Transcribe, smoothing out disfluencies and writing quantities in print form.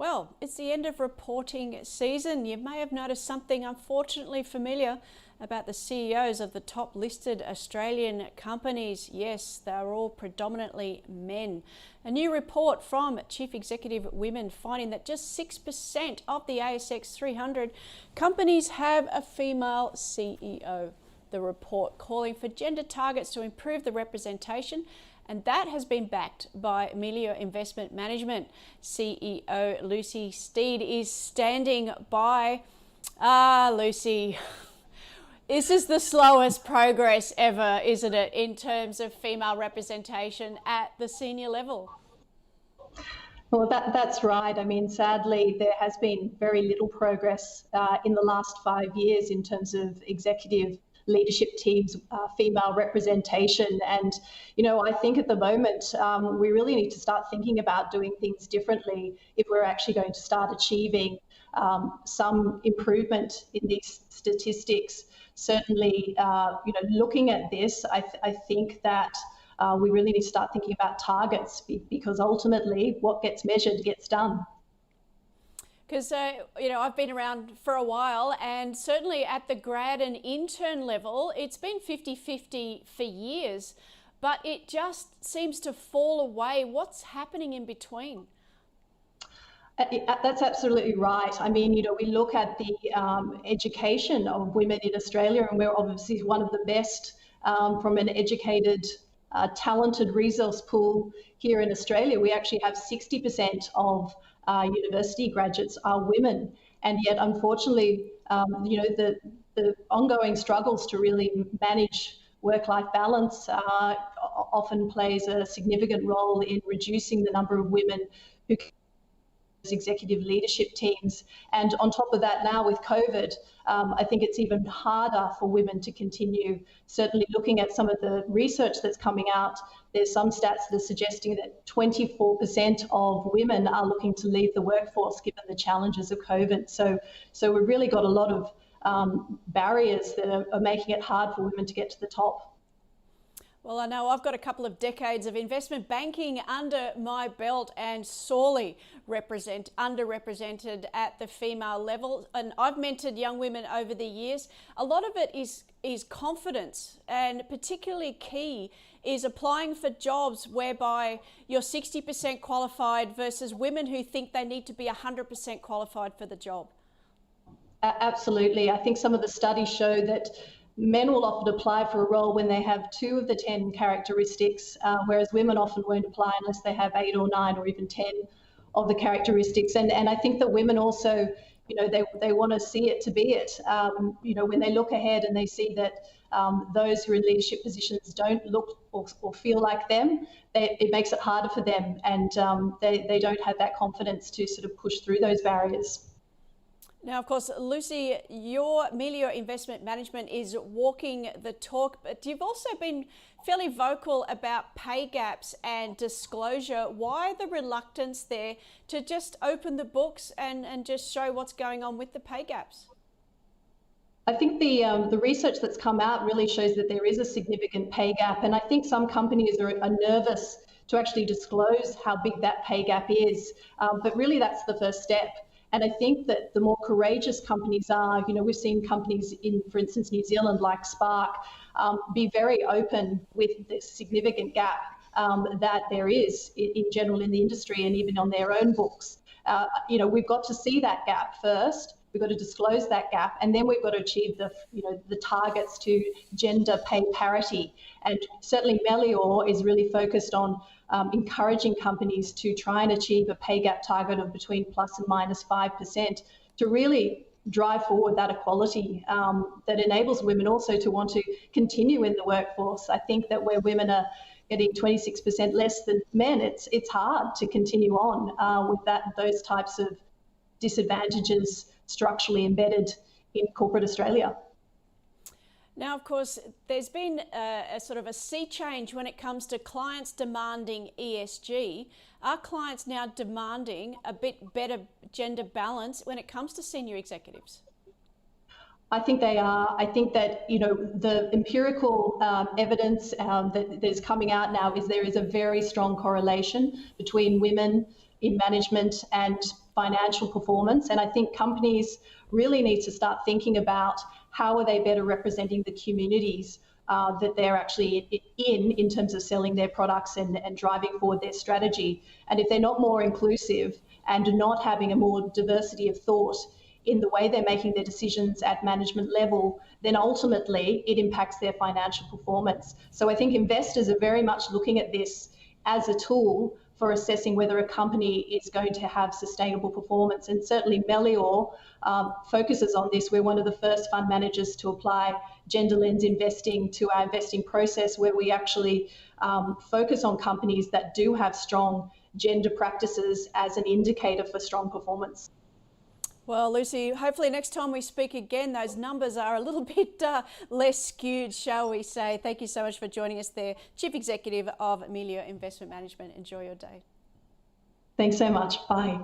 Well, it's the end of reporting season. You may have noticed something unfortunately familiar about the CEOs of the top listed Australian companies. Yes, they are all predominantly men. A new report from Chief Executive Women finding that just 6% of the ASX 300 companies have a female CEO. The report calling for gender targets to improve the representation, and that has been backed by Melior Investment Management. CEO Lucy Steed is standing by. Lucy, this is the slowest progress ever, isn't it, in terms of female representation at the senior level? Well, that's right. I mean, sadly, there has been very little progress in the last 5 years in terms of executive leadership teams, female representation. And, I think at the moment, we really need to start thinking about doing things differently if we're actually going to start achieving some improvement in these statistics. Certainly, looking at this, I think that we really need to start thinking about targets, because ultimately what gets measured gets done. Because, I've been around for a while, and certainly at the grad and intern level, it's been 50-50 for years, but it just seems to fall away. What's happening in between? That's absolutely right. I mean, we look at the education of women in Australia, and we're obviously one of the best from an educated, talented resource pool here in Australia. We actually have 60% of university graduates are women, and yet unfortunately, the ongoing struggles to really manage work-life balance often plays a significant role in reducing the number of women who executive leadership teams. And on top of that, now with COVID, I think it's even harder for women to continue. Certainly looking at some of the research that's coming out, there's some stats that are suggesting that 24% of women are looking to leave the workforce given the challenges of COVID. So we've really got a lot of barriers that are making it hard for women to get to the top. Well, I know I've got a couple of decades of investment banking under my belt and sorely underrepresented at the female level. And I've mentored young women over the years. A lot of it is confidence, and particularly key is applying for jobs whereby you're 60% qualified versus women who think they need to be 100% qualified for the job. Absolutely. I think some of the studies show that men will often apply for a role when they have 2 of the 10 characteristics, whereas women often won't apply unless they have 8 or 9 or even 10 of the characteristics. And I think that women also, they want to see it to be it. When they look ahead and they see that those who are in leadership positions don't look or feel like them, it makes it harder for them, and they don't have that confidence to sort of push through those barriers. Now, of course, Lucy, your Melior Investment Management is walking the talk, but you've also been fairly vocal about pay gaps and disclosure. Why the reluctance there to just open the books and just show what's going on with the pay gaps? I think the research that's come out really shows that there is a significant pay gap, and I think some companies are nervous to actually disclose how big that pay gap is, but really that's the first step. And I think that the more courageous companies are, we've seen companies in, for instance, New Zealand, like Spark, be very open with the significant gap that there is in general in the industry and even on their own books. We've got to see that gap first. We've got to disclose that gap, and then we've got to achieve the targets to gender pay parity. And certainly Melior is really focused on encouraging companies to try and achieve a pay gap target of between plus and minus 5% to really drive forward that equality that enables women also to want to continue in the workforce. I think that where women are getting 26% less than men, it's hard to continue on with those types of disadvantages structurally embedded in corporate Australia. Now, of course, there's been a sort of a sea change when it comes to clients demanding ESG. Are clients now demanding a bit better gender balance when it comes to senior executives? I think they are. I think that, the empirical evidence that is coming out now is there is a very strong correlation between women in management and financial performance. And I think companies really need to start thinking about how are they better representing the communities that they're actually in terms of selling their products and driving forward their strategy. And if they're not more inclusive and not having a more diversity of thought in the way they're making their decisions at management level, then ultimately it impacts their financial performance. So I think investors are very much looking at this as a tool for assessing whether a company is going to have sustainable performance. And certainly Melior focuses on this. We're one of the first fund managers to apply gender lens investing to our investing process, where we actually focus on companies that do have strong gender practices as an indicator for strong performance. Well, Lucy, hopefully next time we speak again, those numbers are a little bit less skewed, shall we say. Thank you so much for joining us there, Chief Executive of Melior Investment Management. Enjoy your day. Thanks so much. Bye.